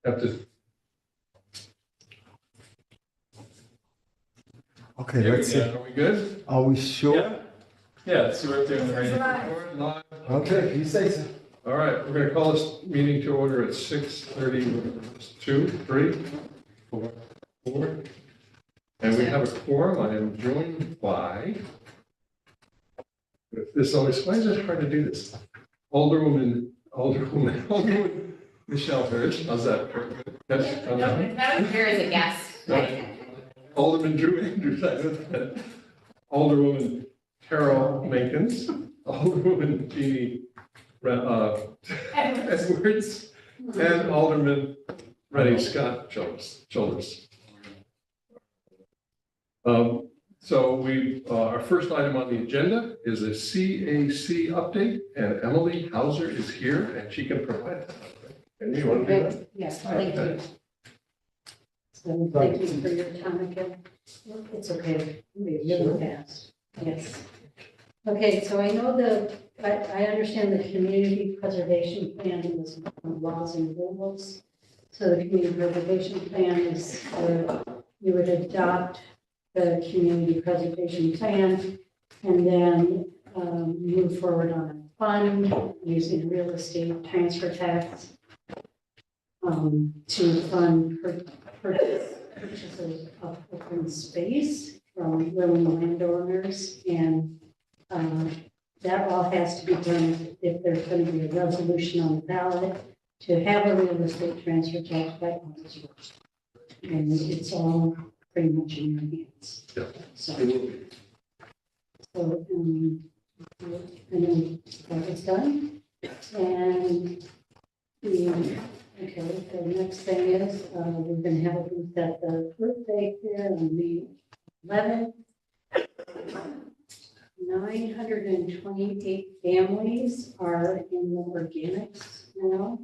have to. Okay, Here we let's see. go. Are we good? Are we sure? Yeah. Yeah, so we're doing the radio. Live. Okay, you say so. All right, we're going to call this meeting to order at 6:32, 3, 4, 4. And we have a quorum. I am joined by, this always, why is it hard to do this? Alderwoman Michelle Hirsch. How's that? Yes, on that one? That was here as a guest. Alderman Drew Andrews, I know that. Alderwoman Carol Mankins, Alderwoman Jeannie Edwards, and Alderman Rennie Scott Childers. So our first item on the agenda is a CAC update, and Emily Hauser is here, and she can provide that. And you want to do that? Yes, thank you. So thank you for your time again. It's okay, we really fast, yes. Okay, so I know I understand the community preservation plan was laws and rules. So the community preservation plan is you would adopt the community preservation plan and then move forward on a fund using real estate transfer tax to fund purchases of open space from willing landowners, and that all has to be done if there's going to be a resolution on the ballot to have a real estate transfer tax by August 1st. And it's all pretty much in your hands. Yeah. So, and then that was done. And the next thing is, we're going to have a booth at the birthday fair on May 11th. 928 families are in the organics now.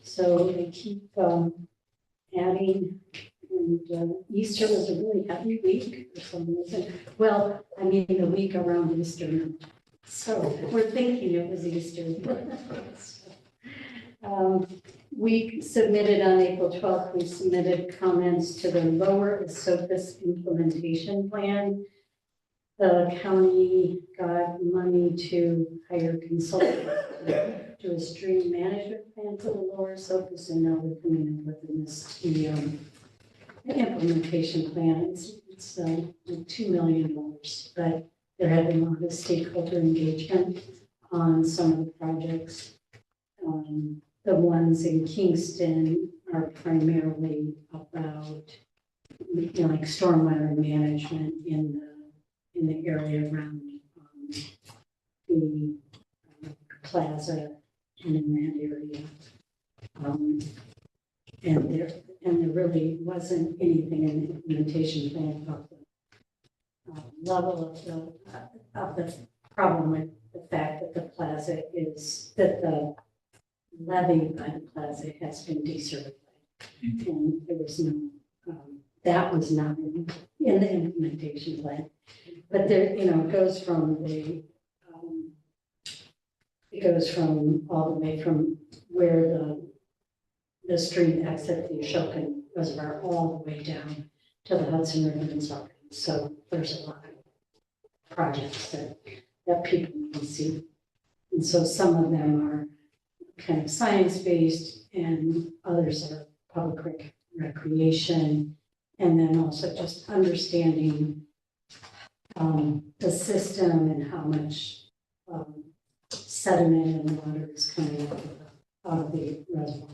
So they keep adding, and Easter was a really happy week for some reason. Well, I mean, the week around Easter. So we're thinking it was Easter. We submitted on April 12th, we submitted comments to the Lower Esopus implementation plan. The county got money to hire consultants to do a stream management plan for the Lower Esopus, and now we're coming in with the implementation plan. It's like $2 million, but they're having a lot of stakeholder engagement on some of the projects. The ones in Kingston are primarily about, like stormwater management in the area around the plaza and in that area. And there really wasn't anything in the implementation plan about the level of the problem with the fact that the plaza that the levy by the plaza has been decertified. And there was no, that was not in the implementation plan. But there, it goes from all the way from where the stream exit the Ashoka Reservoir all the way down to the Hudson River and South. So there's a lot of projects that people can see. And so some of them are kind of science-based and others are public recreation. And then also just understanding the system and how much sediment and water is coming out of the reservoir.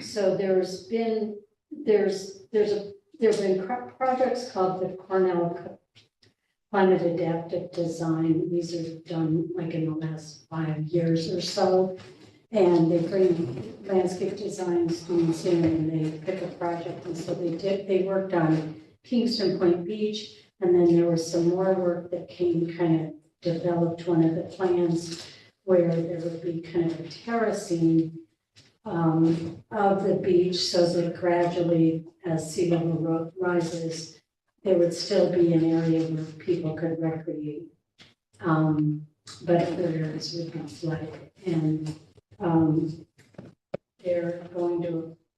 So there have been projects called the Cornell Climate Adaptive Design. These are done like in the last 5 years or so. And they bring landscape design students in and they pick a project. And so they worked on Kingston Point Beach. And then there was some more work that kind of developed one of the plans where there would be kind of a terracing of the beach so that gradually as sea level rises, there would still be an area where people could recreate. But other areas would be flooded. And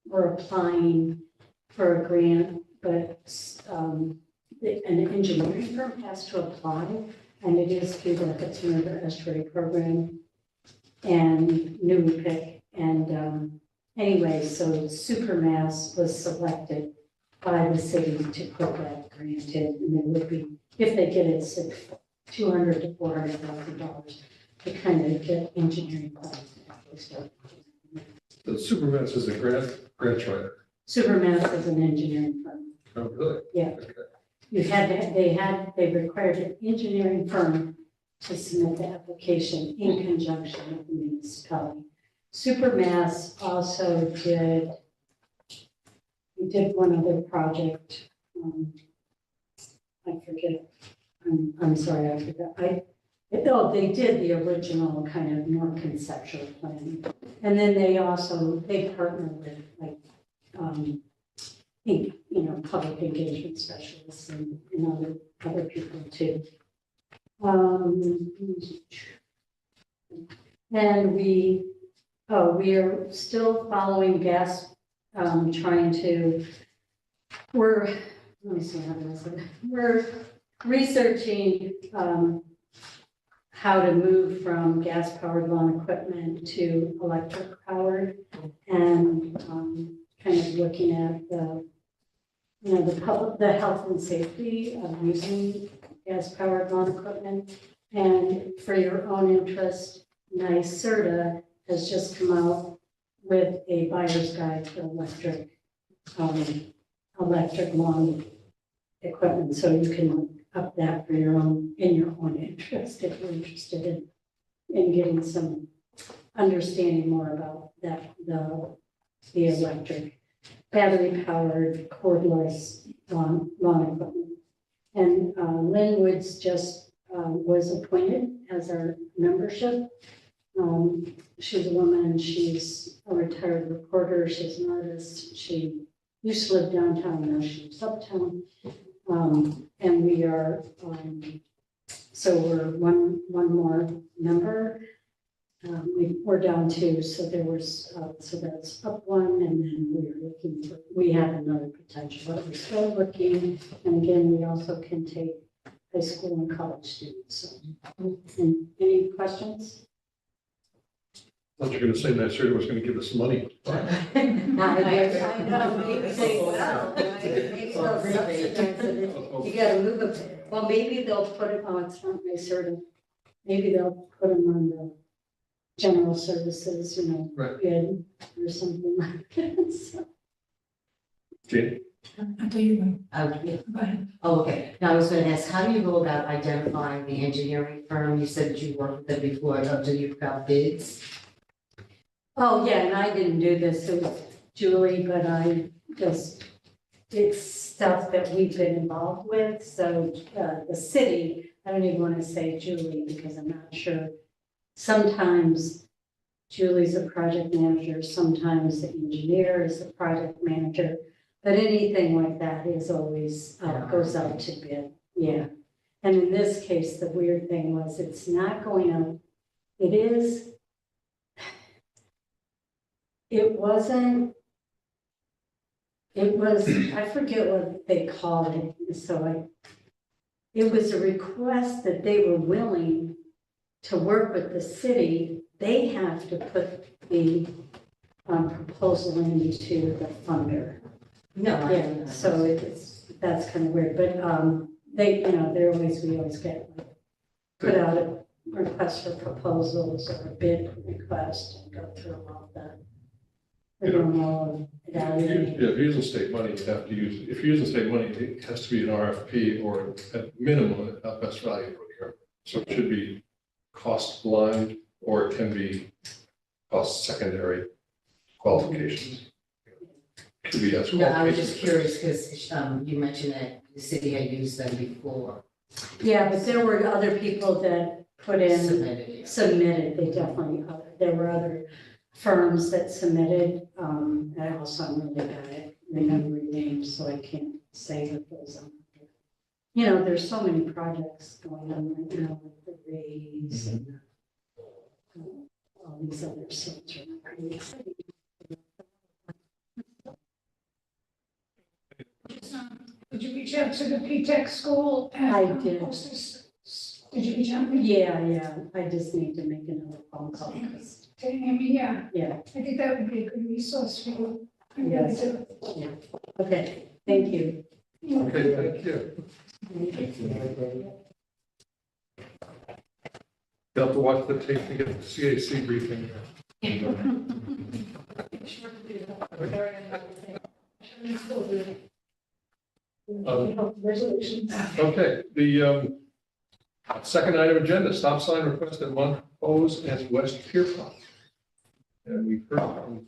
we're applying for a grant, but an engineering firm has to apply, and it is through the Hudson River Estuary Program and NUPIC. And anyway, so Supermass was selected by the city to put that grant in, and it would be, if they get it, $200,000 to $400,000 to kind of get engineering plans to actually start. The Supermass is a grant writer. Supermass is an engineering firm. Oh, really? Yeah. Okay. They required an engineering firm to submit the application in conjunction with the municipality. Supermass also did one other project. I forget. I'm sorry, I forgot. They did the original kind of more conceptual plan. And then they partner with like, public engagement specialists and other people too. And we are still following gas, we're researching, how to move from gas-powered lawn equipment to electric-powered, and kind of looking at the health and safety of using gas-powered lawn equipment. And for your own interest, NYSERDA has just come out with a buyer's guide for electric lawn equipment, so you can look up that for your own interest, if you're interested in getting some understanding more about that, the electric battery-powered cordless lawn equipment. And Lynn Woods just was appointed as our membership. She's a woman, she's a retired reporter, she's an artist, she used to live downtown, now she lives uptown. And we are, so we're one more member. We're down two, so so that's up one, and then we have another potential, but we're still looking. And again, we also can take high school and college students. So, and any questions? I thought you were going to say NYSERDA was going to give us money. I know, maybe they will. Maybe they'll subsidize it. You gotta move it. Well, maybe they'll put it, it's not NYSERDA. Maybe they'll put them on the general services, Right. bid or something like that. So, Jane? I thought you were, Yeah. go ahead. Oh, okay. Now I was going to ask, how do you go about identifying the engineering firm? You said that you worked with them before. Do you got bids? oh, yeah, and I didn't do this, it was Julie, but it's stuff that we've been involved with. So the city, I don't even want to say Julie because I'm not sure. Sometimes Julie's a project manager, sometimes the engineer is the project manager, but anything like that is always, goes out to bid, yeah. And in this case, the weird thing was it's not going out, I forget what they called it, so it was a request that they were willing to work with the city. They have to put the proposal into the funder. No. Yeah, so that's kind of weird, but we always get put out a request for proposals or a bid request and go through all that. We don't know evaluating. If you're using state money, you have to use, if you're using state money, it has to be an RFP or at minimum, a best value procurement. So it should be cost blind, or it can be cost secondary qualifications. It could be as No, I was qualifications. just curious because you mentioned that the city had used them before. Yeah, but there were other people that put in, Submitted. they definitely, there were other firms that submitted. I also am really bad at remembering names, so I can't say what those are. There's so many projects going on right now with the raise and all these other sorts of crazy. P-Tech school? And, I did. Did you reach out? Yeah, I just need to make another phone call, 'cause- To Amy, yeah, yeah, I think that would be a good resource for you. I really Yes. do. okay, thank you. Okay, thank you. You'll have to watch the tape to get the CAC briefing. Resolutions. Okay, the second item agenda, stop sign request at Montrose and West Pierpont. And we've heard from,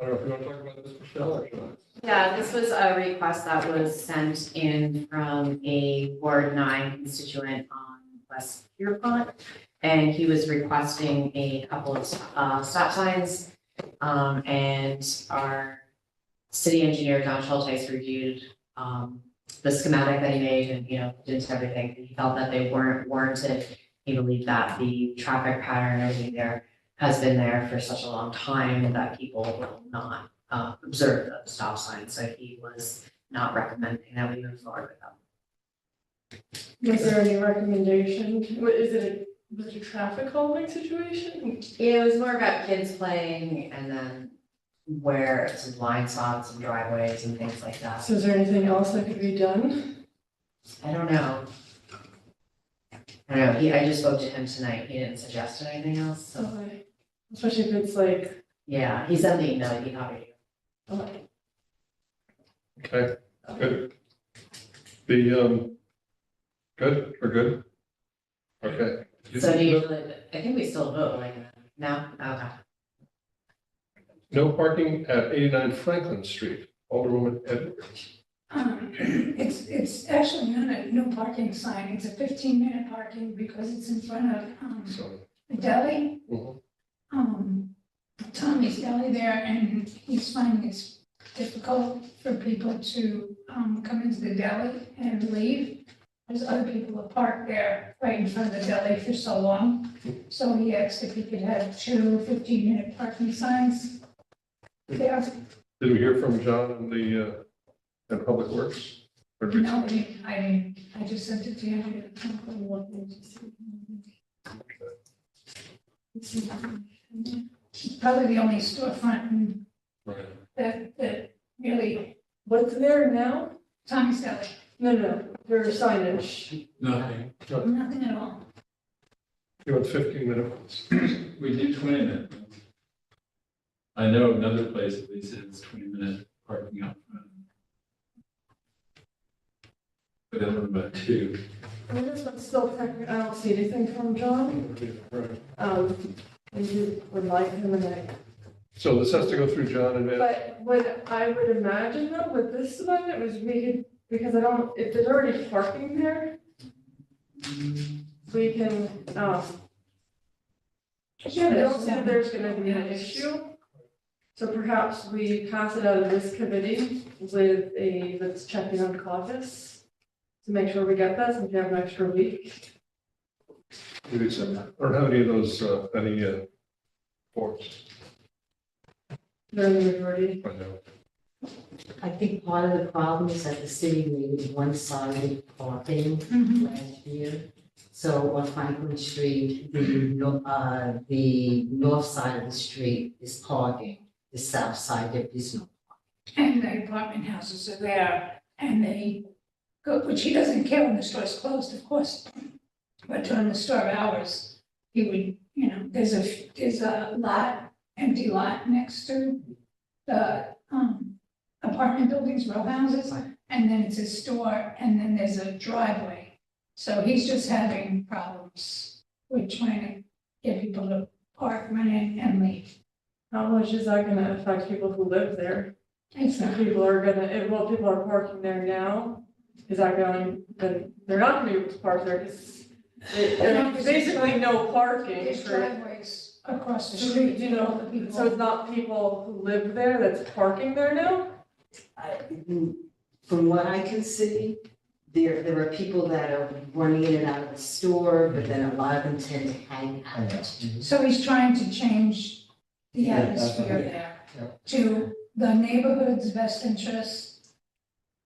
I don't know if you want to talk about this, Michelle, or should I? Yeah, this was a request that was sent in from a Ward 9 constituent on West Pierpont. And he was requesting a couple of stop signs. And our city engineer, Don Schulteis, reviewed the schematic that he made and, did everything. He felt that they weren't warranted. He believed that the traffic pattern and everything there has been there for such a long time that people will not observe the stop sign. So he was not recommending that we move forward with them. Was there any recommendation? Was it a traffic calming situation? Yeah, it was more about kids playing and then where some blind spots and driveways and things like that. So is there anything else that could be done? I don't know. I just spoke to him tonight. He didn't suggest anything else, so, Okay. Especially if it's like, yeah, he sent the email, he copied you. okay. Okay, good. The, good, we're good? Okay. So do you, I think we still vote, like, no? Okay. No parking at 89 Franklin Street, Alderwoman Edwards. It's actually not a no parking sign, it's a 15-minute parking because it's in front of, So, the deli. mhm. Tommy's Deli there, and he's finding it's difficult for people to, come into the deli and leave. There's other people that park there right in front of the deli for so long. So he asked if he could have 2 15-minute parking signs there. Did we hear from John in the, in Public Works? Or did- No, I just sent it to you. Probably the only storefront Right. that really, What's there now? Tommy's Deli, No, there's signage. Nothing. nothing at all. You want 15 minutes? We do 20-minute. I know another place at least has 20-minute parking out front. But I don't know about 2. I mean, this one's still technically, I don't see anything from John. And you would like him and I. So this has to go through John and Ed. But what I would imagine though, with this one, it was we could, because I don't, if there's already parking there, we can, I don't think there's gonna be an issue. So perhaps we pass it out of this committee with let's check in on caucus to make sure we get that, since we have an extra week. Maybe some- I don't have any of those, forms. They're in the majority. I know. I think part of the problem is that the city made one-sided parking last year. So on Franklin Street, the north side of the street is parking, the south side there is no. And the apartment houses are there, and they go, which he doesn't care when the store's closed, of course. But during the store hours, he would, there's a lot, empty lot next to the, apartment buildings, row houses, and then it's a store, and then there's a driveway. So he's just having problems with trying to get people to park, run in and leave. How much is that gonna affect people who live there? It's If not, people are people are parking there now, is that going, then they're not gonna be able to park there, because there's basically no parking there's for. driveways across the So, street. you know, so it's not people who live there that's parking there now? From what I can see, there are people that are running in and out of the store, but then a lot of them tend to hang out. So he's trying to change the Yeah, atmosphere yeah. there to the neighborhood's best interest.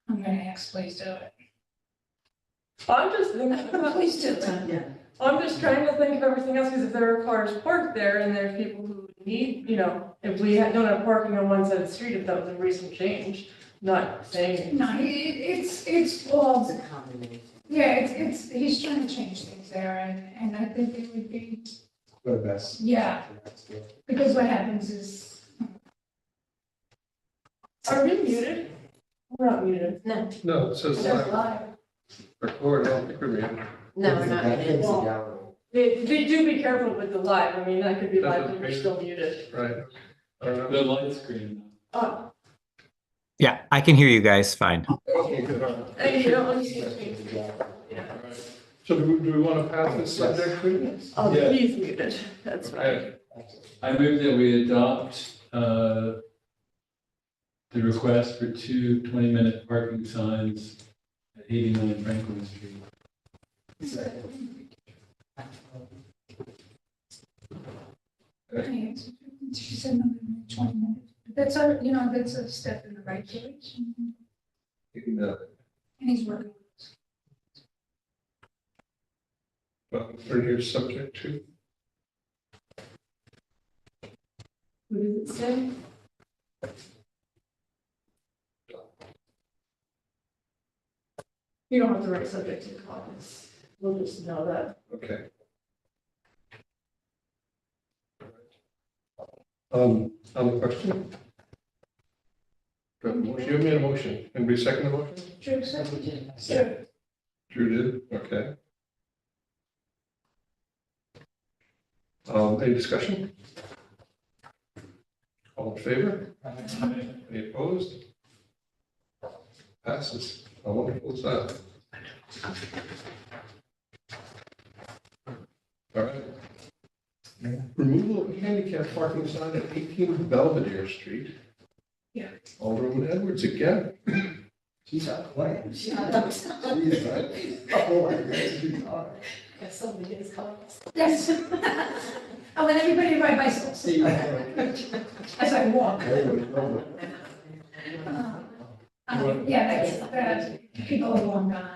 I'm gonna ask, please do it. I'm just thinking, Please do. Yeah. I'm just trying to think of everything else, because if there are cars parked there and there's people who need, if we don't have parking on one side of the street, if that was a recent change, not saying. No, it's all, It's a combination. yeah, he's trying to change things there, and I think it would be, For the best. yeah, because what happens is, Are we muted? We're not muted. No, No, it says that's live live. record, I don't think we're muted. no, it's not muted. They do be careful with the live, I mean, that could be That live, was but we're muted. still muted. Right. I don't The know. light screen. Oh, Yeah, I can hear you guys fine. Okay, good, all right. and you don't understand me. All right. So do we want to pass this subject, please? Oh, Yeah. he's muted, that's fine. Okay. I move that we adopt the request for two 20-minute parking signs at 89 Franklin Street. She said no, 20 minutes. That's that's a step in the right direction, No. and he's working. For your subject too. What does it say? You don't have to write subject to the comments, we'll just know that. Okay. On the question? Do I have a motion? You made a motion. Anybody second the motion? Drew said, sure. Drew did, okay. Any discussion? All in favor? Any opposed? Passes. How wonderful is that? All right. Removal of handicap parking sign at 18 Belvedere Street. Yeah. Alderman Edwards again. She's not playing. She's right. Oh, I guess she's not. Yes. I want everybody to ride bicycles See, as I walk. there we go. Yeah, that's, people are long gone.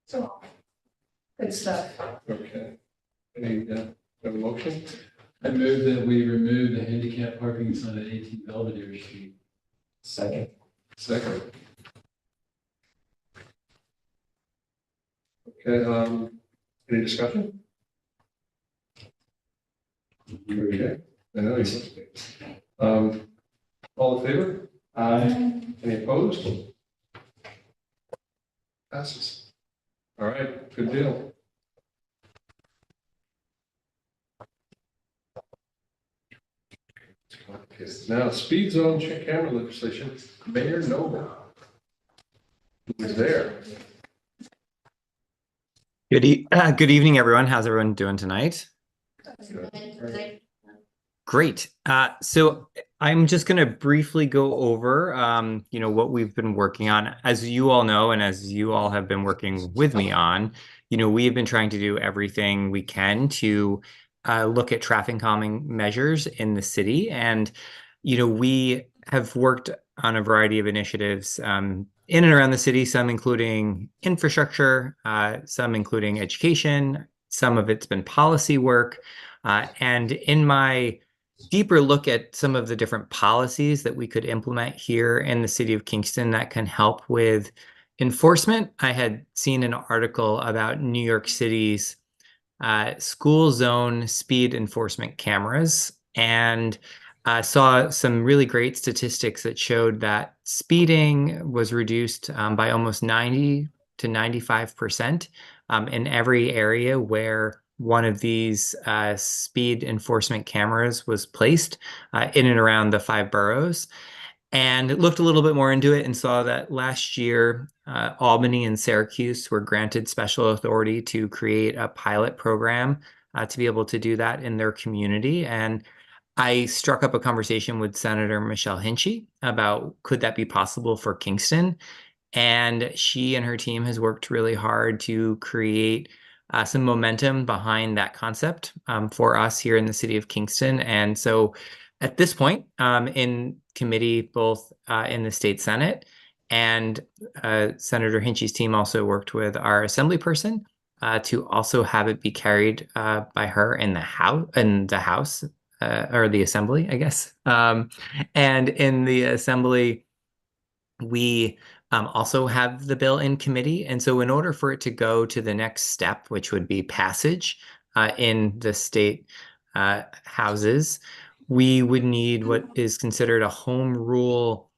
So, good stuff. Okay. Any, have a motion? I move that we remove the handicap parking sign at 18 Belvedere Street. Second. Second. Okay, any discussion? Okay, I know you must be. All in favor? Any opposed? Passes. All right, good deal. Okay, now, speed zone check camera legislation, Mayor Noble. Who's there? Good evening, everyone. How's everyone doing tonight? Great. So I'm just going to briefly go over, what we've been working on. As you all know, and as you all have been working with me on, we have been trying to do everything we can to look at traffic calming measures in the city. And, we have worked on a variety of initiatives in and around the city, some including infrastructure, some including education, some of it's been policy work. And in my deeper look at some of the different policies that we could implement here in the city of Kingston that can help with enforcement, I had seen an article about New York City's school zone speed enforcement cameras, and saw some really great statistics that showed that speeding was reduced by almost 90 to 95% in every area where one of these speed enforcement cameras was placed in and around the 5 boroughs. And looked a little bit more into it and saw that last year, Albany and Syracuse were granted special authority to create a pilot program to be able to do that in their community. And I struck up a conversation with Senator Michelle Hinchy about could that be possible for Kingston? And she and her team has worked really hard to create some momentum behind that concept for us here in the city of Kingston. And so at this point in committee, both in the state Senate And Senator Hinchy's team also worked with our assembly person to also have it be carried by her in the house, or the assembly, I guess. And in the assembly, we also have the bill in committee. And so in order for it to go to the next step, which would be passage in the state houses, we would need what is considered a home rule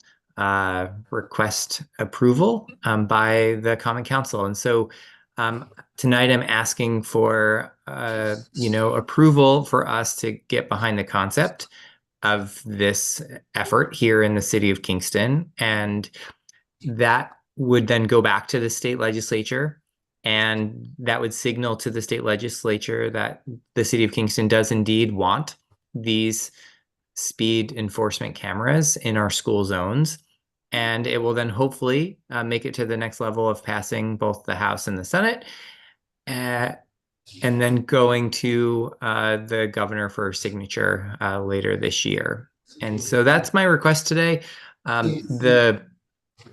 request approval by the Common Council. And so tonight I'm asking for, approval for us to get behind the concept of this effort here in the city of Kingston. And that would then go back to the state legislature, and that would signal to the state legislature that the city of Kingston does indeed want these speed enforcement cameras in our school zones. And it will then hopefully make it to the next level of passing both the House and the Senate, and then going to the governor for signature later this year. And so that's my request today.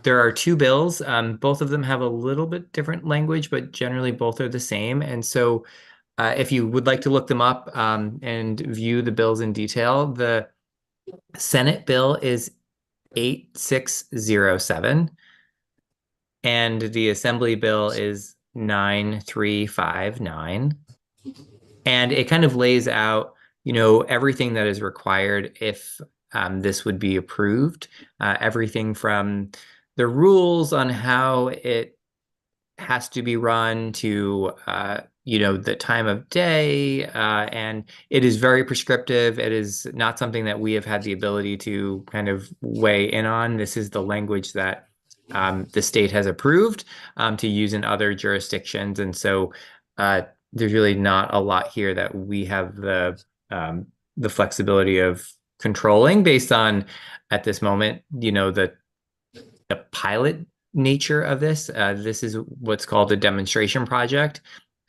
There are two bills. Both of them have a little bit different language, but generally both are the same. And so if you would like to look them up and view the bills in detail, the Senate bill is 8607 and the Assembly bill is 9359. And it kind of lays out, everything that is required if this would be approved, everything from the rules on how it has to be run to, the time of day. And it is very prescriptive. It is not something that we have had the ability to kind of weigh in on. This is the language that the state has approved to use in other jurisdictions. And so there's really not a lot here that we have the flexibility of controlling based on, at this moment, the pilot nature of this. This is what's called a demonstration project.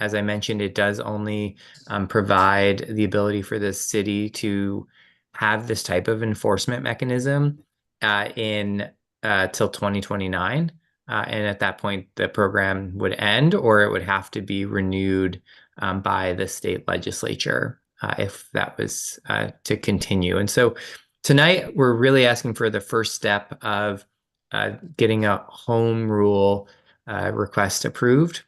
As I mentioned, it does only provide the ability for the city to have this type of enforcement mechanism in till 2029. And at that point, the program would end, or it would have to be renewed by the state legislature if that was to continue. And so tonight, we're really asking for the first step of getting a home rule request approved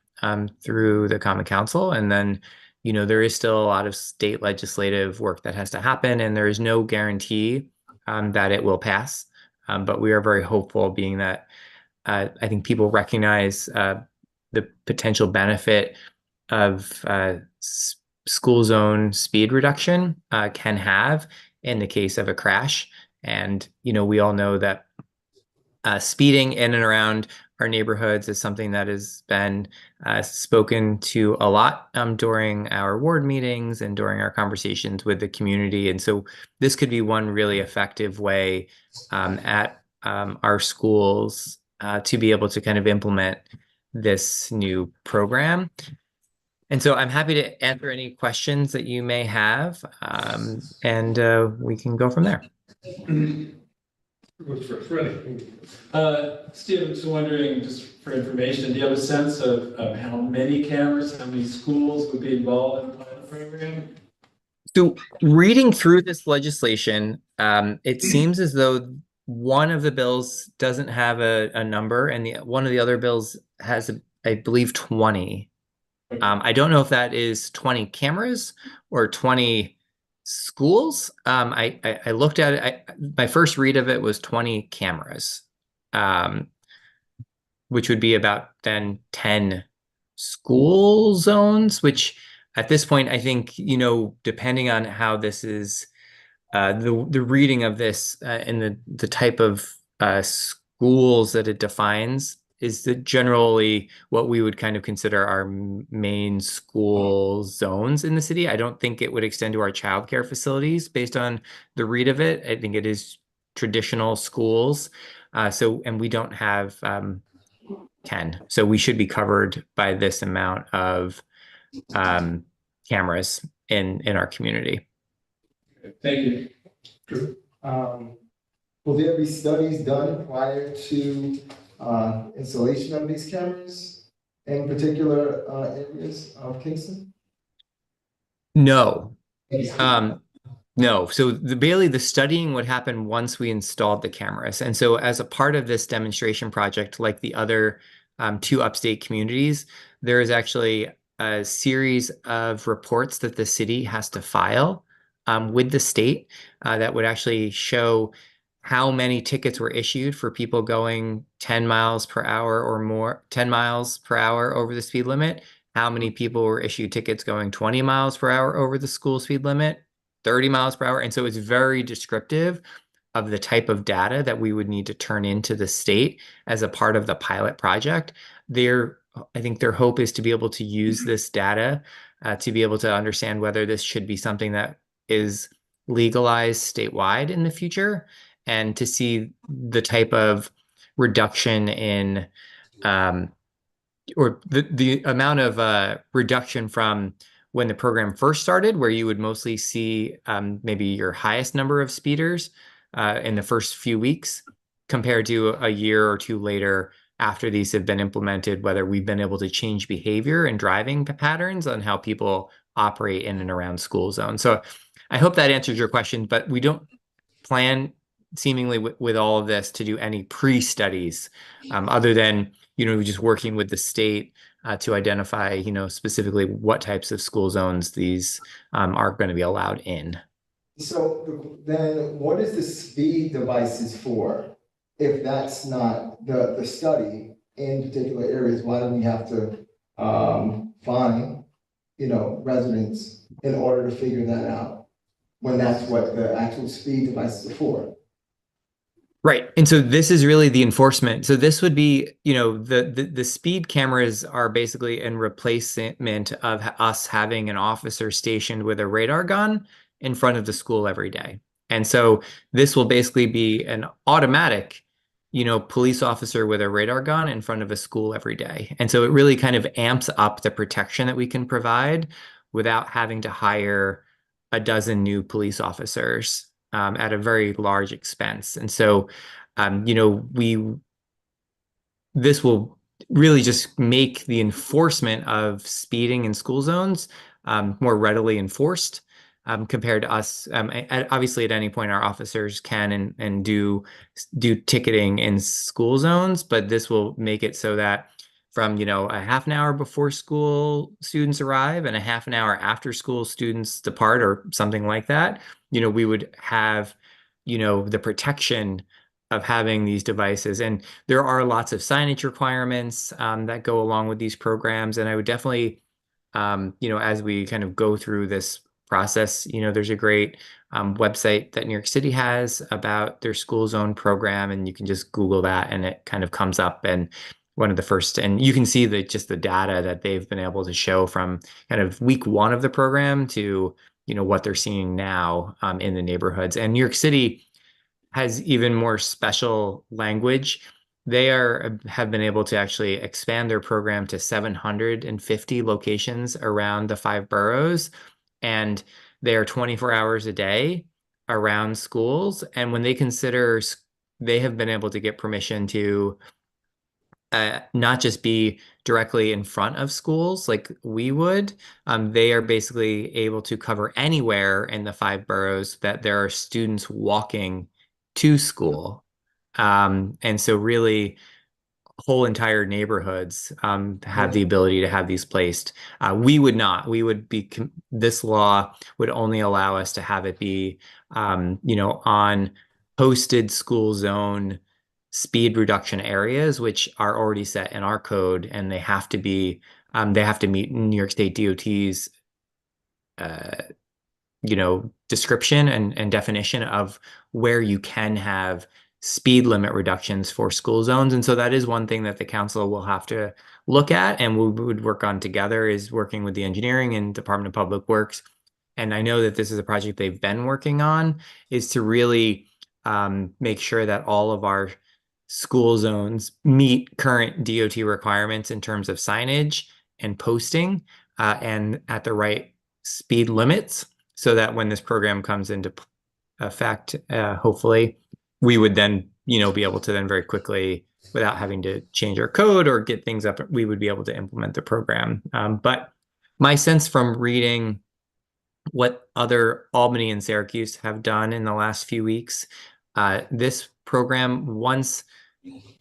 through the Common Council. And then, there is still a lot of state legislative work that has to happen, and there is no guarantee that it will pass. But we are very hopeful, being that I think people recognize the potential benefit of school zone speed reduction can have in the case of a crash. And, we all know that speeding in and around our neighborhoods is something that has been spoken to a lot during our ward meetings and during our conversations with the community. And so this could be one really effective way at our schools to be able to kind of implement this new program. And so I'm happy to answer any questions that you may have, and we can go from there. Who's first? Ready? Steve, I'm just wondering, just for information, do you have a sense of how many cameras, how many schools would be involved in the pilot program? So reading through this legislation, it seems as though one of the bills doesn't have a number, and one of the other bills has, I believe, 20. I don't know if that is 20 cameras or 20 schools. I looked at it. My first read of it was 20 cameras, which would be about then 10 school zones, which at this point, I think, depending on how this is, the reading of this and the type of schools that it defines is generally what we would kind of consider our main school zones in the city. I don't think it would extend to our childcare facilities based on the read of it. I think it is traditional schools. And we don't have 10. So we should be covered by this amount of cameras in our community. Thank you. Will there be studies done prior to installation of these cameras in particular areas of Kingston? No. No, so the studying would happen once we installed the cameras. And so as a part of this demonstration project, like the other two upstate communities, there is actually a series of reports that the city has to file with the state that would actually show how many tickets were issued for people going 10 miles per hour or more, 10 miles per hour over the speed limit, how many people were issued tickets going 20 miles per hour over the school speed limit, 30 miles per hour. And so it's very descriptive of the type of data that we would need to turn into the state as a part of the pilot project. I think their hope is to be able to use this data to be able to understand whether this should be something that is legalized statewide in the future, and to see the type of reduction in or the amount of reduction from when the program first started, where you would mostly see maybe your highest number of speeders in the first few weeks, compared to a year or two later after these have been implemented, whether we've been able to change behavior and driving patterns on how people operate in and around school zones. So I hope that answers your question, but we don't plan seemingly with all of this to do any pre-studies other than, just working with the state to identify, specifically what types of school zones these are going to be allowed in. So then what is the speed devices for? If that's not the study in particular areas, why do we have to find, residents in order to figure that out? When that's what the actual speed devices are for. Right. And so this is really the enforcement. So this would be, the speed cameras are basically in replacement of us having an officer stationed with a radar gun in front of the school every day. And so this will basically be an automatic, police officer with a radar gun in front of a school every day. And so it really kind of amps up the protection that we can provide without having to hire a dozen new police officers at a very large expense. And so, this will really just make the enforcement of speeding in school zones more readily enforced compared to us. Obviously, at any point, our officers can and do ticketing in school zones, but this will make it so that from, a half an hour before school students arrive and a half an hour after school students depart or something like that, we would have, the protection of having these devices. And there are lots of signage requirements that go along with these programs. And I would definitely, as we kind of go through this process, there's a great website that New York City has about their school zone program, and you can just Google that and it kind of comes up. And one of the first, and you can see just the data that they've been able to show from kind of week one of the program to, what they're seeing now in the neighborhoods. And New York City has even more special language. They have been able to actually expand their program to 750 locations around the 5 boroughs, and they are 24 hours a day around schools. And when they consider, they have been able to get permission to not just be directly in front of schools like we would. They are basically able to cover anywhere in the 5 boroughs that there are students walking to school. And so really whole entire neighborhoods have the ability to have these placed. We would not. This law would only allow us to have it be, on posted school zone speed reduction areas, which are already set in our code, and they have to meet New York State DOT's, description and definition of where you can have speed limit reductions for school zones. And so that is one thing that the council will have to look at, and we would work on together, is working with the engineering and Department of Public Works. And I know that this is a project they've been working on, is to really make sure that all of our school zones meet current DOT requirements in terms of signage and posting and at the right speed limits, so that when this program comes into effect, hopefully, we would then be able to then very quickly, without having to change our code or get things up, we would be able to implement the program. But my sense from reading what other Albany and Syracuse have done in the last few weeks, this program, once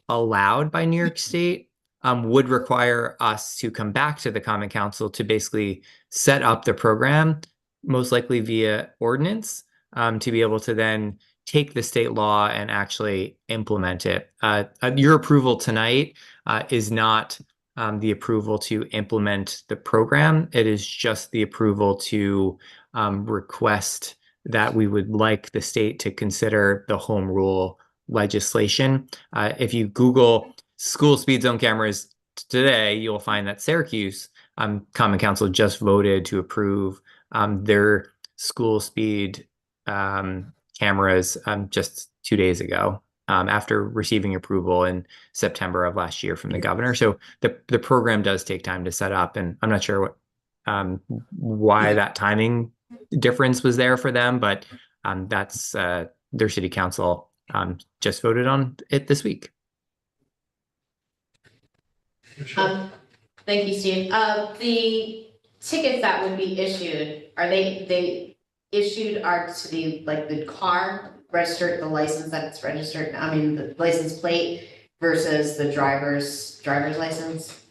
allowed by New York State, would require us to come back to the Common Council to basically set up the program, most likely via ordinance, to be able to then take the state law and actually implement it. Your approval tonight is not the approval to implement the program. It is just the approval to request that we would like the state to consider the home rule legislation. If you Google school speed zone cameras today, you'll find that Syracuse Common Council just voted to approve their school speed cameras just 2 days ago, after receiving approval in September of last year from the governor. So the program does take time to set up, and I'm not sure why that timing difference was there for them, but that's their city council just voted on it this week. Thank you, Steve. The tickets that would be issued, are they issued are to the car registered, the license that it's registered, I mean, the license plate versus the driver's license?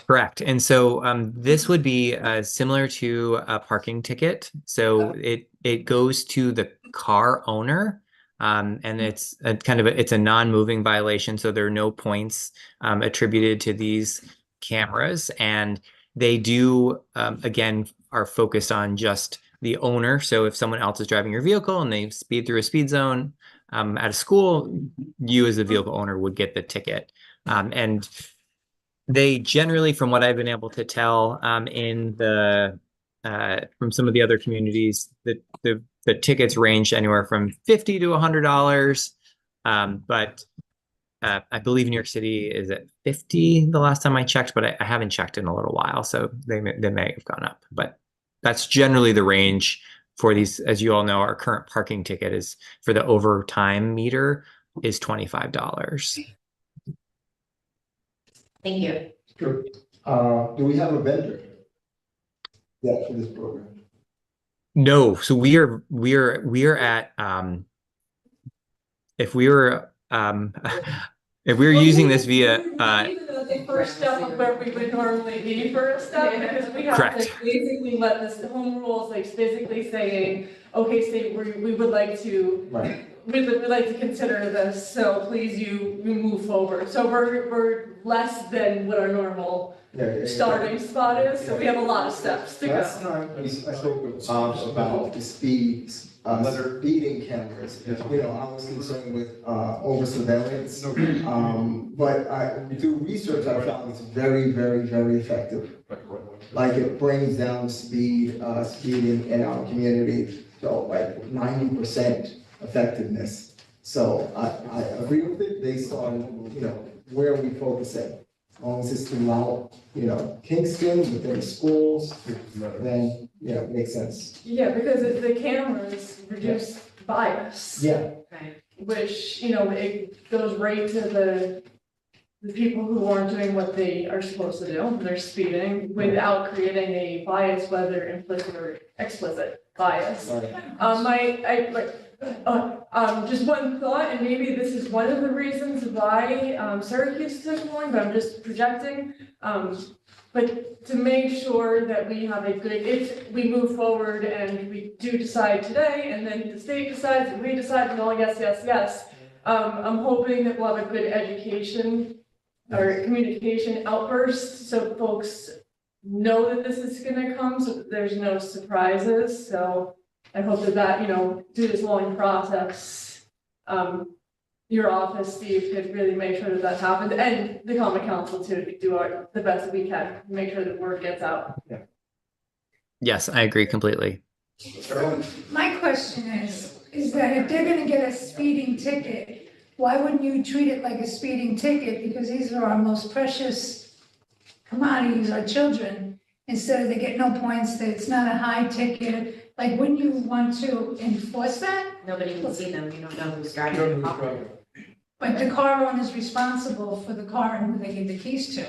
Correct. And so this would be similar to a parking ticket. So it goes to the car owner. And it's a non-moving violation, so there are no points attributed to these cameras, and they do again are focused on just the owner. So if someone else is driving your vehicle and they speed through a speed zone at a school, you as the vehicle owner would get the ticket. And they generally, from what I've been able to tell in the from some of the other communities, the tickets range anywhere from $50 to $100, but I believe New York City is at 50 the last time I checked, but I haven't checked in a little while, so they may have gone up. But that's generally the range for these. As you all know, our current parking ticket is for the overtime meter is $25. Thank you. Sure. Do we have a vendor? Yeah, for this program. No, so we are at if we were using this via The first step of where we would normally be for a step, because we have Correct. to basically let this home rules, like basically saying, okay, state, we would like to, Right. we'd like to consider this, so please you move forward. So we're less than what our normal starting spot is, so we have a lot of steps to Last go. time I spoke with about the speeding cameras. You know, I was concerned with over surveillance. But through research, I found it's very, very, very effective. Like it brings down speeding in our community to like 90% effectiveness. So I agree with it based on, where we focusing. As long as it's throughout, Kingston, within schools, then, it makes sense. Yeah, because the cameras reduce bias. Yeah. Right. Which, it goes right to the people who aren't doing what they are supposed to do, they're speeding, without creating a bias, whether implicit or explicit bias. Just one thought, and maybe this is one of the reasons why Syracuse took long, but I'm just projecting. But to make sure that we have a good, if we move forward and we do decide today, and then the state decides, and we decide, and all yes. I'm hoping that we'll have a good education or communication outburst, so folks know that this is gonna come, so that there's no surprises. So I hope that, through this long process, your office, Steve, could really make sure that happens, and the Common Council too, to do the best that we can, make sure that word gets out. Yes, I agree completely. My question is that if they're gonna get a speeding ticket, why wouldn't you treat it like a speeding ticket? Because these are our most precious commodities, our children. Instead of they get no points, that it's not a high ticket, like wouldn't you want to enforce that? Nobody can see them, you don't know who's driving the car. but the car owner is responsible for the car and who they give the keys to.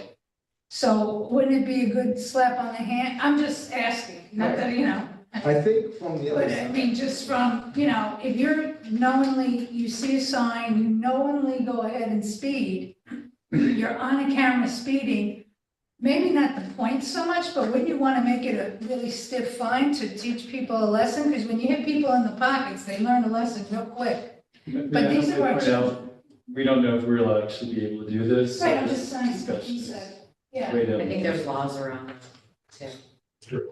So wouldn't it be a good slap on the hand? I'm just asking, not that, you know. I think from the other But I side, mean, just from, you know, if you're knowingly, you see a sign, you knowingly go ahead and speed, you're on a camera speeding, maybe not the point so much, but wouldn't you want to make it a really stiff fine to teach people a lesson? Because when you hit people in the pockets, they learn a lesson real quick. But these are our children. We don't know if we're allowed to be able to do this. Right, I'm just saying, what you said, yeah. Way down I think the- there's laws around that too.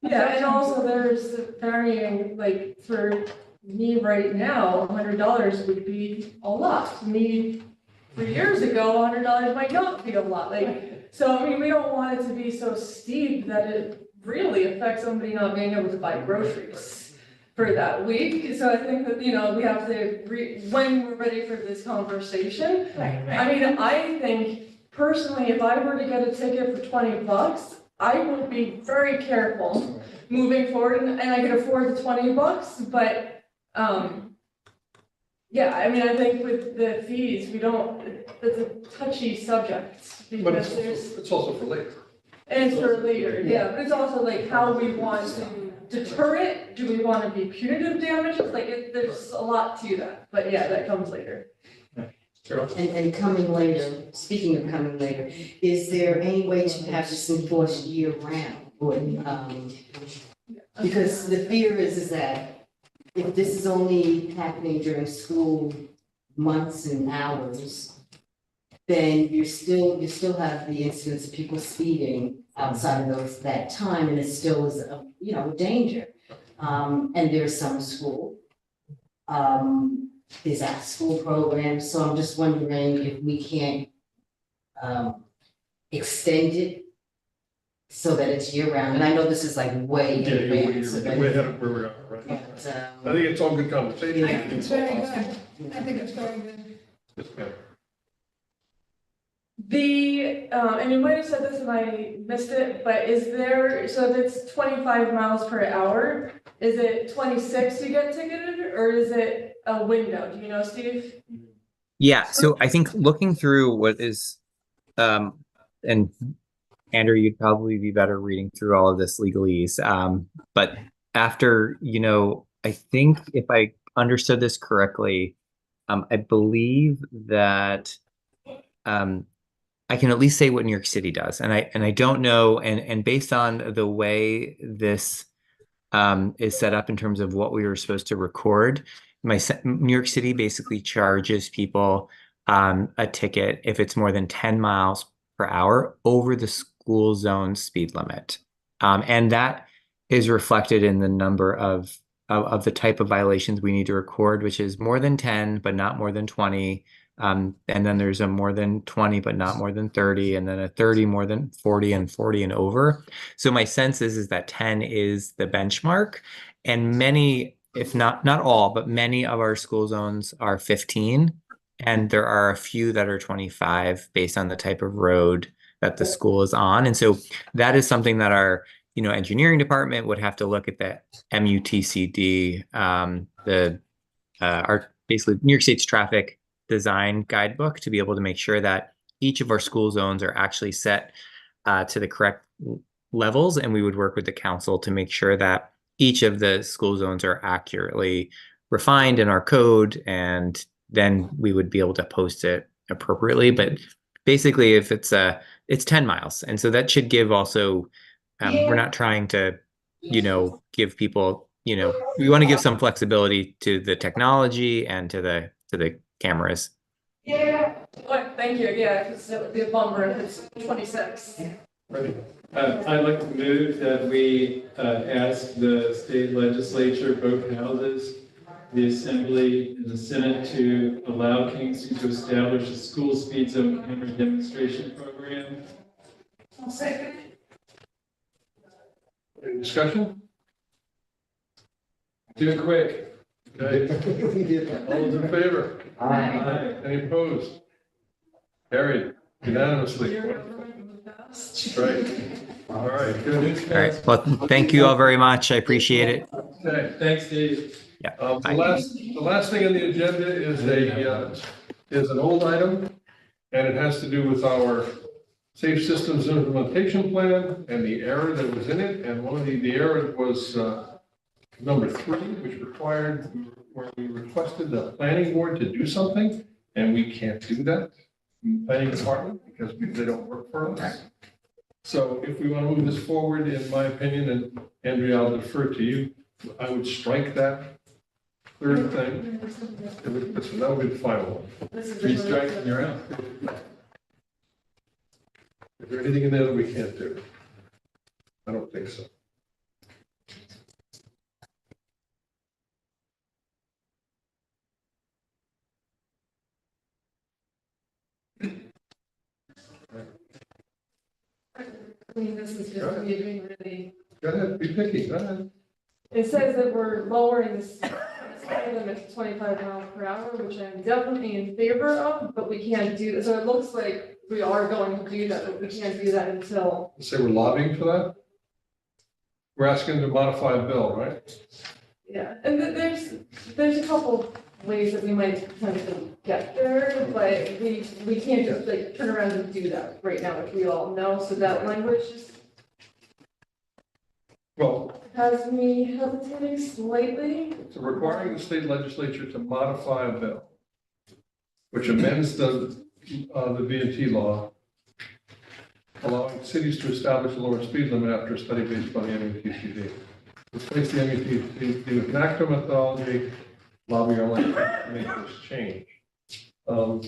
Yeah, and also there's varying, like, for me right now, $100 would be a lot. To me, 3 years ago, $100 might not be a lot, like, so, I mean, we don't want it to be so steep that it really affects somebody not being able to buy groceries for that week. So I think that, you know, we have to, when we're ready for this conversation, Right, right. I mean, I think personally, if I were to get a ticket for $20, I would be very careful moving forward, and I could afford the $20, but, yeah, I mean, I think with the fees, it's a touchy subject, But because there's, it's also for later. and it's for later, yeah, but it's also like how we want to deter it, do we want to be punitive damages, like, there's a lot to that, but yeah, that comes later. And coming later, speaking of coming later, is there any way to have this enforced year round? Or, because the fear is that if this is only happening during school months and hours, then you still have the incidence of people speeding outside of that time, and it still is a, you know, a danger. And there's summer school. There's after-school programs, so I'm just wondering if we can't extend it so that it's year-round, and I know this is like way in advance. You're way ahead of where we are, right? But, I think it's all good conversation. I think it's very good, I think it's very good. Yes, ma'am. And you might have said this and I missed it, but is there, so if it's 25 miles per hour, is it 26 you get ticketed, or is it a window? Do you know, Steve? Yeah, so I think looking through what is, and Andrew, you'd probably be better reading through all of this legalese. But after, you know, I think if I understood this correctly, I believe that I can at least say what New York City does, and I don't know, and based on the way this is set up in terms of what we were supposed to record, New York City basically charges people a ticket if it's more than 10 miles per hour over the school zone speed limit, and that is reflected in the number of the type of violations we need to record, which is more than 10 but not more than 20. And then there's a more than 20, but not more than 30, and then a 30 more than 40, and 40 and over. So my sense is that 10 is the benchmark, and many, if not all, but many of our school zones are 15, and there are a few that are 25 based on the type of road that the school is on. And so that is something that our, you know, engineering department would have to look at the MUTCD, our basically New York State's traffic design guidebook, to be able to make sure that each of our school zones are actually set to the correct levels, and we would work with the council to make sure that each of the school zones are accurately refined in our code, and then we would be able to post it appropriately. But basically, if it's 10 miles, and so that should give also, we're not trying to, you know, give people, you know, we want to give some flexibility to the technology and to the cameras. Yeah. What, thank you, yeah, because it would be a bummer if it's 26. Ready? I'd like to move that we ask the state legislature, both houses, the Assembly and the Senate, to allow Kingston to establish a school speed zone camera demonstration program. I'll second it. Any discussion? Do it quick. Okay, all those in favor? Aye. Any opposed? Carried unanimously. Your government moved fast. That's right. All right, good news. All right. Well, thank you all very much. I appreciate it. Okay. Thanks, Dave. Yeah. The last thing on the agenda is an old item, and it has to do with our Safe Systems Implementation Plan and the error that was in it. And one of the errors was number 3, which required, where we requested the planning board to do something, and we can't do that in the planning department because they don't work for us. So if we want to move this forward, in my opinion, and Andrea, I'll defer to you, I would strike that third thing. That would be the final one. This is Three the- strikes and you're out. Is there anything in there that we can't do? I don't think so. I mean, this is just me being really, Go ahead, be picky, go ahead. it says that we're lowering the speed limit to 25 miles per hour, which I'm definitely in favor of, but we can't do, so it looks like we are going to do that, but we can't do that until, Say we're lobbying for that? We're asking to modify a bill, right? yeah, and there's a couple ways that we might potentially get there, but we can't just like turn around and do that right now, which we all know, so that language just Well, has me hesitating slightly. so requiring the state legislature to modify a bill, which amends the V&T law, allowing cities to establish a lower speed limit after a study based on the MUTCD. Replace the MUTCD with NACTO methodology, lobby our legislature to make this change. Before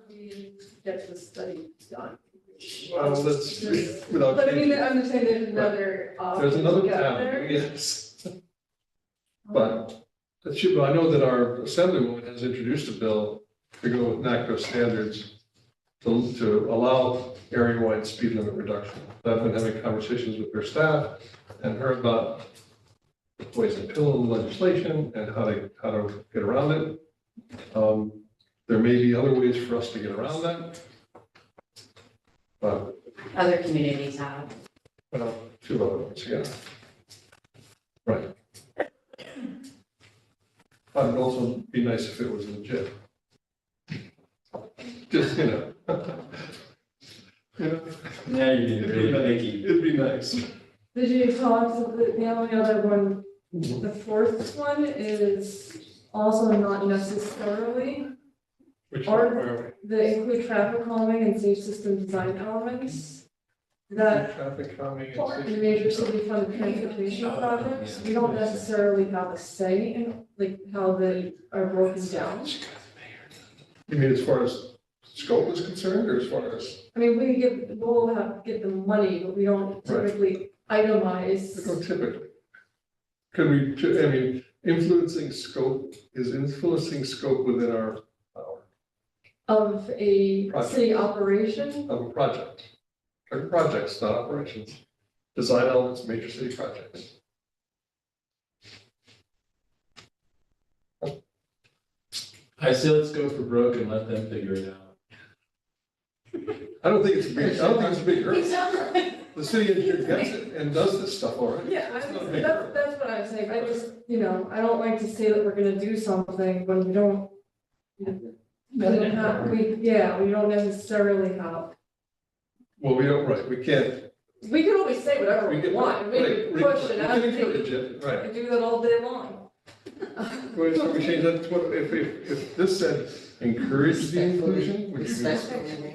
we get the study done. Well, let's, without But I mean, changing. I'm just saying there's another. There's another to get tab, there. yes. But that should, I know that our assemblywoman has introduced a bill to go with NACTO standards to allow area-wide speed limit reduction. I've been having conversations with their staff and heard about the poison pill in the legislation and how to get around it. There may be other ways for us to get around that. But, Other communities have. well, 2 other ones, yeah. Right. But it'd also be nice if it was legit. Just, you know. You know, Now you're being really picky. it'd be nice. Did you talk to the only other one, the fourth one is also not necessarily, Which Or- one are they include traffic calming and safe system design elements. we? That Traffic calming in and major city fund transportation projects, we don't necessarily have a say in like how they are broken down. you mean as far as scope is concerned, or as far as, I mean, we'll get the money, but we don't typically itemize. no, typically? Could we, I mean, influencing scope within our power Of a Project. city operation, of a project. Like projects, not operations. Design elements, major city projects. I say let's go for broke and let them figure it out. I don't think it's a big hurdle. The city engineer gets it and does this stuff already. yeah, It's not a big hurdle. that's what I'm saying, I just, I don't like to say that we're gonna do something when we don't. We don't have, we don't necessarily have, Well, we don't, right, we can't. we can always say whatever we can- want, we right, can push and We can advocate, encourage it, right. and do that all day long. Well, so we change that to what, if this said encourage the inclusion, would you do that? Respectfully.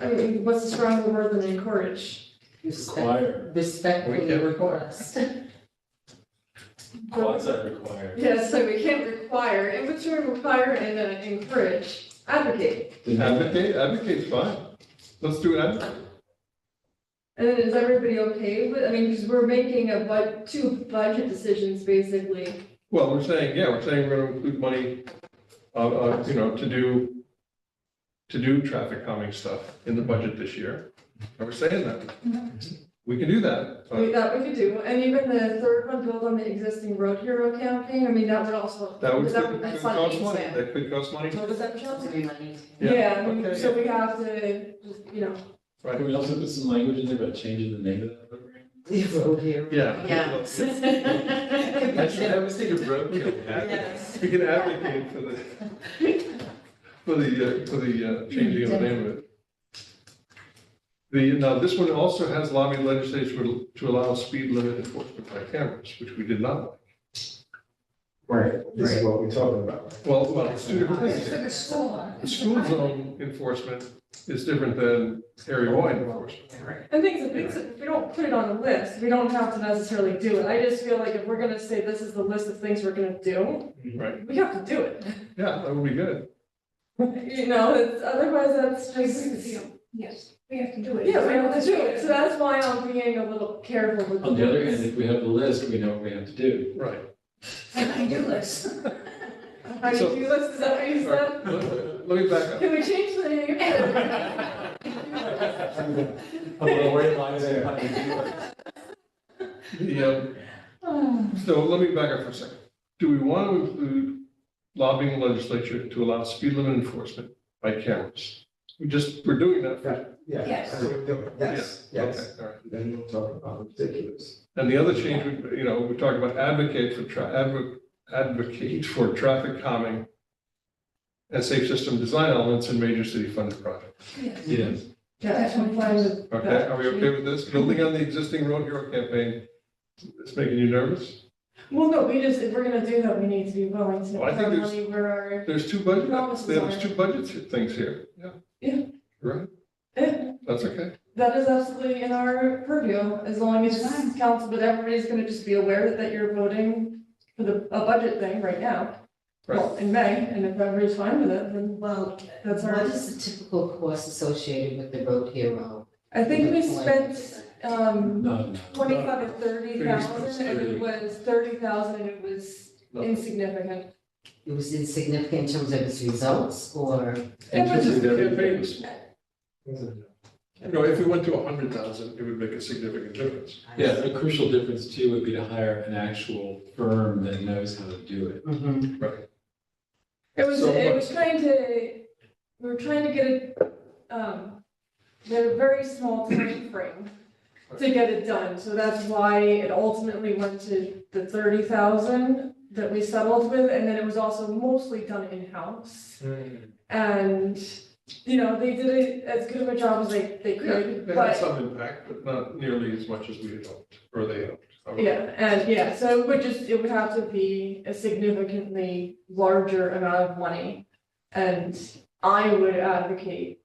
I mean, what's a stronger word than encourage? Require. Respectfully We can't require. request. Quasi required. Yeah, so we can't require, in between require and encourage, advocate. Advocate's fine. Let's do advocate. And then is everybody okay with, I mean, because we're making two budget decisions, basically. Well, we're saying we're gonna include money, to do traffic calming stuff in the budget this year. And we're saying that. We can do that, but That we could do, and even the third one, build on the existing road hero campaign, I mean, that would also. that would that that's could cost money. funding, That could cost money. What was that, Michelle? Free money. Yeah, I mean, Okay, so we have to, just, Can we also put some language in there about changing the name of that program? The road here. Yeah. Yeah. Actually, I was thinking roadkill. Yes. We can advocate for the changing of the name of it. Now, this one also has lobbying legislation to allow speed limit enforcement by cameras, which we did not like. Right, this is what we're talking about. Well, it's two different It's for things. the school. The school zone enforcement is different than area-wide enforcement. And things, if we don't put it on the list, we don't have to necessarily do it. I just feel like if we're gonna say this is the list of things we're gonna do, Right, we have to do it. yeah, that would be good. You know, it's, otherwise that's I agree with just, you. Yes, we have to do it. yeah, we have to do it. So that's why I'm being a little careful with. On the other hand, if we have the list, we know what we have to do. Right. I do list. How do So- you list, is that what you All said? right, Let me back up. Can we change the name? So let me back up for a second. Do we want to include lobbying the legislature to allow speed limit enforcement by cameras? We're doing that for, Yeah. Yes. That's what we're doing. Yes, yes. okay, all right. Then we'll talk about ridiculous. And the other change, we talk about advocate for traffic calming and safe system design elements in major city funded projects. Yes. Yes. Yeah, I'm fine with Okay, that. are we okay with this? Building on the existing Road Hero campaign, it's making you nervous? Well, no, we just, if we're gonna do that, we need to be willing to Well, I put think our there's- money where our, There's two budget, Promises there's are- two budget things here, yeah. Yeah. Right, eh, that's okay. that is absolutely in our purview, as long as Fine. council, but everybody's gonna just be aware that you're voting for a budget thing right now. Well, in May, and if everybody's fine with it, then Well, that's what our, is the typical cost associated with the road hero? I think we spent, No. 25 or 30,000, and it 30. was 30,000, and it was insignificant. It was insignificant in terms of its results, or? Interesting, the campaign was if we went to 100,000, it would make a significant difference. Yeah, a crucial difference too would be to hire an actual firm that knows how to do it. Mhm. Right. It was, So it what- was trying to, we were trying to get it, they had a very small time frame to get it done, so that's why it ultimately went to the 30,000 that we settled with, and then it was also mostly done in-house. And, they did it as good of a job as they Yeah, could, they had but, some impact, but not nearly as much as we had hoped, or they hoped. so it would have to be a significantly larger amount of money. And I would advocate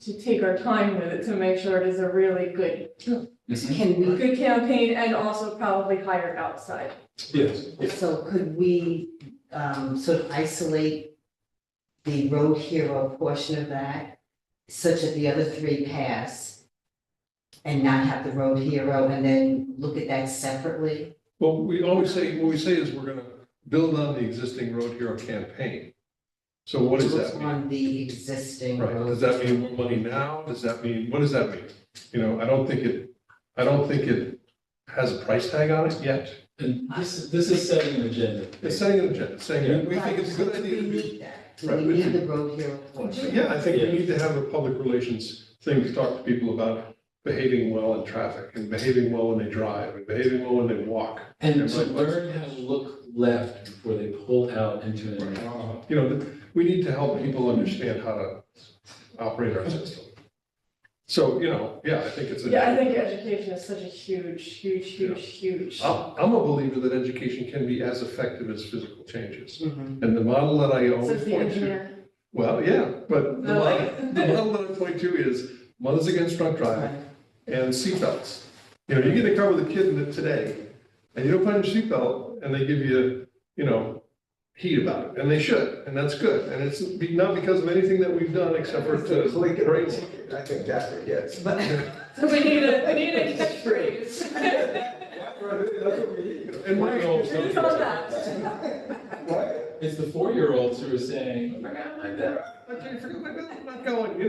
to take our time with it to make sure it is a really good Can we, good campaign, and also probably hire outside. Yes. so could we, sort of isolate the road hero portion of that, such that the other three pass? And not have the road hero, and then look at that separately? Well, what we say is we're gonna build on the existing Road Hero campaign. So what does that mean? On the existing Right, road. does that mean more money now? Does that mean, what does that mean? I don't think it has a price tag on it yet. And this is setting an agenda. It's setting an agenda, saying we think it's a good Right, so idea. do we need that? Do Right, we but- need the road hero portion? Yeah, I think we need to have a public relations thing to talk to people about behaving well in traffic and behaving well when they drive and behaving well when they walk. And to learn how to look left before they pull out into an. We need to help people understand how to operate our system. So, I think it's. Yeah, I think education is such a huge. I'm a believer that education can be as effective as physical changes. Mhm. And the model that I always Says the point to, engineer. well, yeah, but the No, model, like- the model that I point to is Mothers Against Drunk Driving and seatbelts. You get in a car with a kid in it today, and you don't put on your seatbelt, and they give you, heat about it, and they should, and that's good. And it's not because of anything that we've done except for to Click it, break. I think that's what it gets. But, So we need a catchphrase. And my, It's on that. What? It's the 4-year-olds who are saying, "Oh my God, my dad." I'm not going.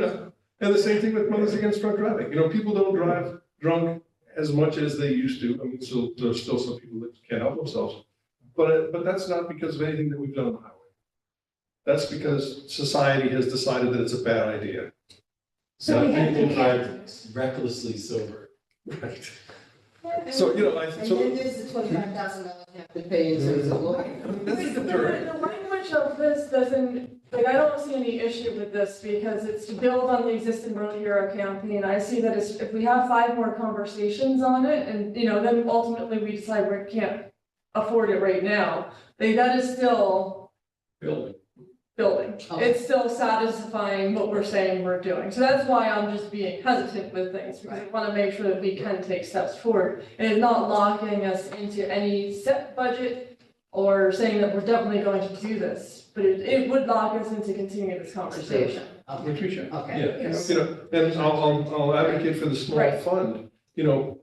And the same thing with Mothers Against Drunk Driving. People don't drive drunk as much as they used to. I mean, so there's still some people that can't help themselves. But that's not because of anything that we've done on the highway. That's because society has decided that it's a bad idea. So we have to People be drive activists. recklessly sober. Right. So, you know, And then there's the $25,000 you have to pay in terms of lawyer. this is the The jury. language of this doesn't, like, I don't see any issue with this because it's to build on the existing Road Hero campaign. I see that as, if we have 5 more conversations on it and, you know, then ultimately we decide we can't afford it right now, like, that is still Building. building. Oh. It's still satisfying what we're saying we're doing. So that's why I'm just being hesitant with things, because I want to make sure that we can take steps forward. And it's not locking us into any set budget or saying that we're definitely going to do this, but it would lock us into continuing this conversation. Which we should. Okay. Yeah, Yes. you know, and I'll advocate for the small Right. fund. You know,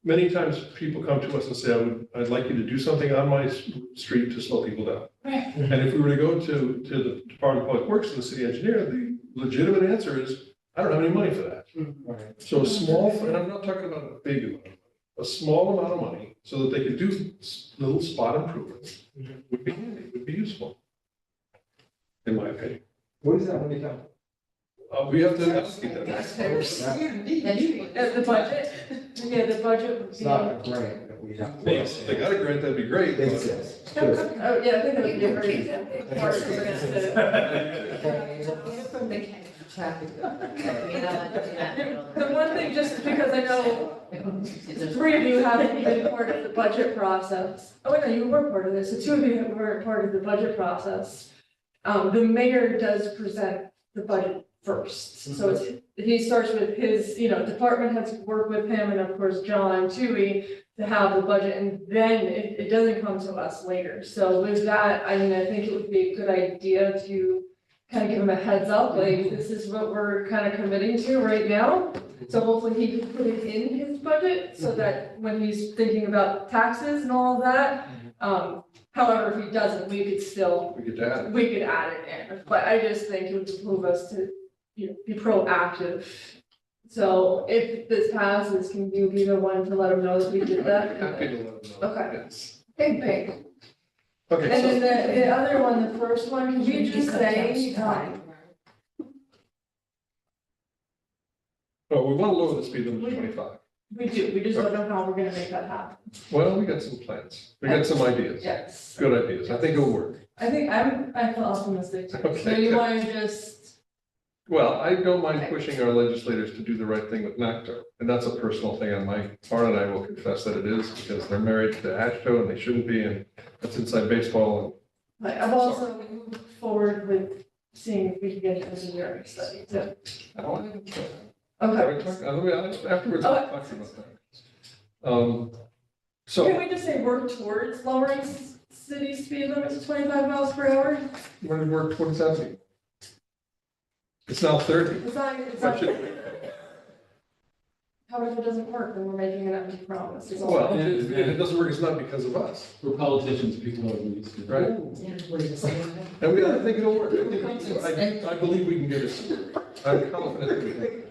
many times people come to us and say, I'd like you to do something on my street to slow people down. Right. And if we were to go to the Department of Public Works and the city engineer, the legitimate answer is, I don't have any money for that. So a small, and I'm not talking about a big amount, a small amount of money so that they could do little spot improvements would be handy, would be useful. In my opinion. What is that when you come? We have to allocate that. The budget, yeah, the budget would It's be. not a grant that we have. If they got a grant, that'd be great. They but- exist. Oh, yeah, I think that would be a very hard for From the traffic. The one thing, just because I know 3 of you haven't been part of the budget process. Oh, wait, no, you were part of this, so 2 of you were part of the budget process. The mayor does present the budget first, so he starts with his, you know, department heads work with him, and of course, John Toohey, to have the budget, and then it doesn't come to us later. So with that, I mean, I think it would be a good idea to kind of give him a heads up, like, this is what we're kind of committing to right now. So hopefully he can put it in his budget, so that when he's thinking about taxes and all of that, however, if he doesn't, we could still, We could add. we could add it in. But I just think it would behoove us to, you know, be proactive. So if this passes, can you be the one to let him know that we did that? Happy to let them know. Okay. Yes. Big, big. Okay, And so, then the other one, the first one, can we just say, oh, we want to lower the speed limit to 25. we do, we just don't know how we're gonna make that happen. Well, we got some plans. We got some ideas. Yes. Good ideas. I think it'll work. I think I feel optimistic too. So Okay, you good. wanna just, Well, I don't mind pushing our legislators to do the right thing with NACTO. And that's a personal thing on my part, and I will confess that it is, because they're married to ASHTO and they shouldn't be, and that's inside baseball. like, I've also moved forward with seeing if we can get an engineering study too. And I don't want to. Okay. Afterwards, I'll talk about that. So, Can we just say work towards lowering city speed limits to 25 miles per hour? what does that mean? It's now 30. It's not, Why should we? how if it doesn't work, then we're making an empty promise. is all. Well, if it doesn't work, it's not because of us, For politicians, people are used to. right? And I think it'll work. I believe we can get it. I'm confident that we can.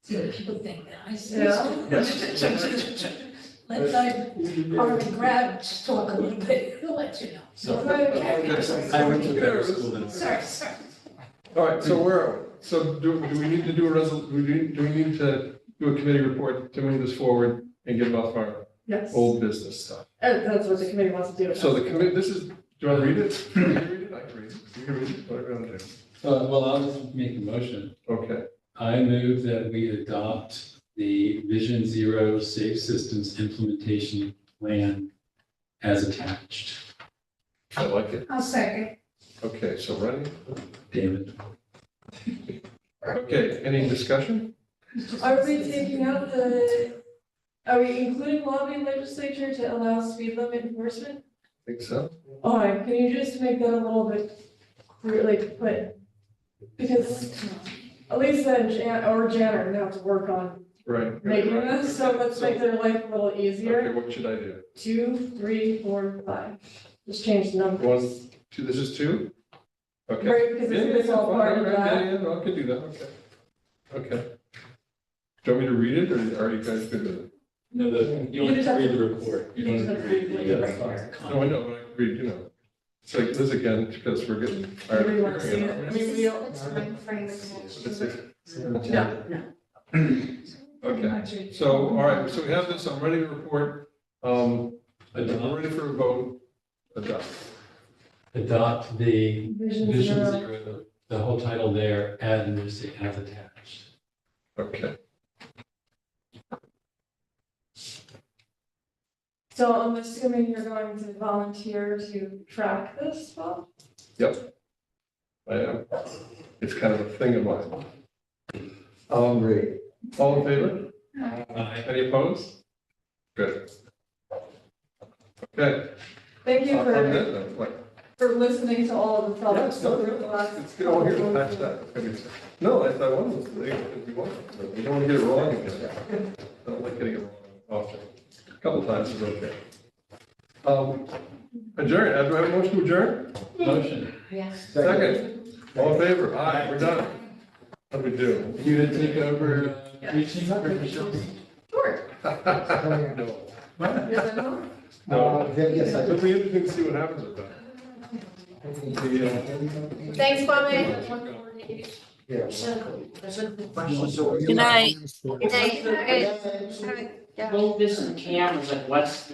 So people think that I say Yeah. so. Let's, Harvey Grab, just talk a little bit, he'll let you know. So, Okay. I went to better school than. Sorry. All right, so where are we? So do we need to do do we need to do a committee report to move this forward and get off our Yes. old business stuff? That's what the committee wants to do. So the committee, this is, do you want to read it? You can read it, I can read it. You can read it, whatever you want to do. Well, I'll just make a motion. Okay, I move that we adopt the Vision Zero Safe Systems Implementation Plan as attached. I like it. I'll second. Okay, so ready? David? Okay, any discussion? Are we taking out are we including lobbying legislature to allow speed limit enforcement? Think so? All right, can you just make that a little bit clear, like, put, because Elisa and Jan are gonna have to work on Right. making this, so let's make their life a little Okay, easier. what should I do? 2, 3, 4, 5. Just change the numbers. 1, 2, this is 2? Okay. Right, because it's all fine, part of all right, that. Yeah, I can do that, okay. Okay. Do you want me to read it, or are you guys good with it? No, you only have to read the report. You just have to read the report. No, I know, but I can read, you know. It's like this again, because we're getting tired Everybody of wants to see hearing it. I it. mean, we all, Let's see. no, Okay, pretty Okay. much it. So, all right, so we have this, I'm ready to report. I'm ready for a vote. Adopt. Adopt the Vision Vision Zero. Zero, the whole title there, and there's the as attached. Okay. So I'm assuming you're going to volunteer to track this, Bob? I am. It's kind of a thing of mine. Great. All in favor? Aye. Any opposed? Good. Okay. Thank you On for, that note, what? for listening to all of the Yeah, thoughts no, over no, the last. it's good. Oh, here, patch that. I mean, no, I one was, you want, you don't want to get it wrong again. I don't like getting it wrong often. A couple times is okay. Adjourn, do I have a motion to adjourn? Motion. Second. All in favor? Aye, we're done. What do we do? You to take over teaching for Michelle? Sure. No. Yes, I know. No. Yes, I It'll do. be interesting to see what happens with that. Thanks, Kwame. Yeah. Good night. Good night. Both this and cameras, like what's the